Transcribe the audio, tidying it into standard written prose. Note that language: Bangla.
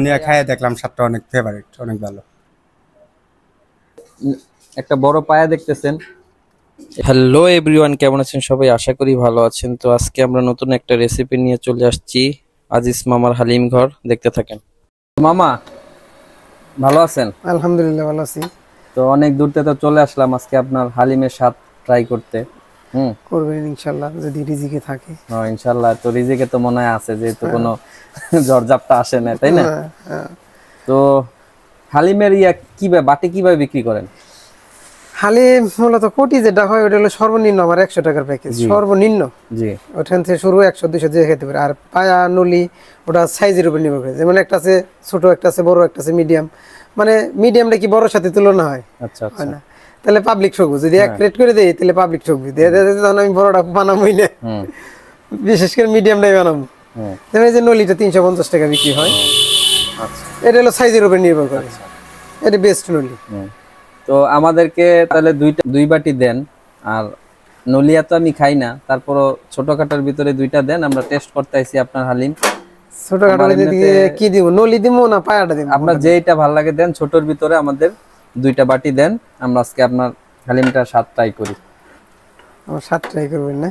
নিয়ে খাইয়ে দেখলাম স্বাদটা অনেক ফেভারিট, অনেক ভালো। একটা বড় পায়া দেখতেছেন। হ্যালো এভরিওয়ান, কেমন আছেন সবাই? আশা করি ভালো আছেন। তো আজকে আমরা নতুন একটা রেসিপি নিয়ে চলে আসছি, আজিজ মামার হালিম ঘর। দেখতে থাকেন। মামা ভালো আছেন? আলহামদুলিল্লাহ ভালো আছি। তো অনেক দূর থেকে চলে আসলাম আজকে আপনার হালিমের স্বাদ ট্রাই করতে। করবেন ইনশাআল্লাহ যদি রিজিকে থাকে। হ্যাঁ ইনশাআল্লাহ। তো রিজিকে তো মনে হয় আছে, যেহেতু কোনো ঝড়ঝাপটা আসে না, তাই না? তো হালিমের কিভাবে বাটি কিভাবে বিক্রি করেন? হালিম মূলত কোটি যেটা হয় ওটা হলো সর্বনিম্ন আমার 100 টাকার প্যাকেজ, সর্বনিম্ন। জি। ওখান থেকে শুরু 100-200 দিয়ে খেতে পারে। আর পায়া নলি ওটা সাইজের উপর নির্ভর করে, যেমন একটা আছে ছোট, একটা আছে বড়, একটা আছে মিডিয়াম। মানে মিডিয়ামটা কি বড়র সাথে তুলনা হয়? আচ্ছা আচ্ছা। হয় না। তাহলে পাবলিক ঠকবো যদি এক রেট করে দেই, তাহলে পাবলিক ঠকবি। তখন আমি বড়টা বানাবোই না, বিশেষ করে মিডিয়ামটাই বানাবো। যেমন এই যে নলিটা 350 টাকা বিক্রি হয়। আচ্ছা, এটা হলো সাইজের উপর নির্ভর করে। এটা বেস্ট নলি। তো আমাদেরকে তাহলে দুই বাটি দেন। আর নলিয়া তো আমি খাই না, তারপরও ছোটখাটোর ভিতরে দুইটা দেন, আমরা টেস্ট করতে আইছি আপনার হালিম। ছোটখাটো কি দিব, নলি দিব না পায়াটা দিব? আপনার যেটা ভালো লাগে দেন। ছোটর ভিতরে আমাদের দুইটা বাটি দেন, আমরা আজকে আপনার হালিমটা স্বাদ ট্রাই করি। আমার স্বাদ ট্রাই করবেন না?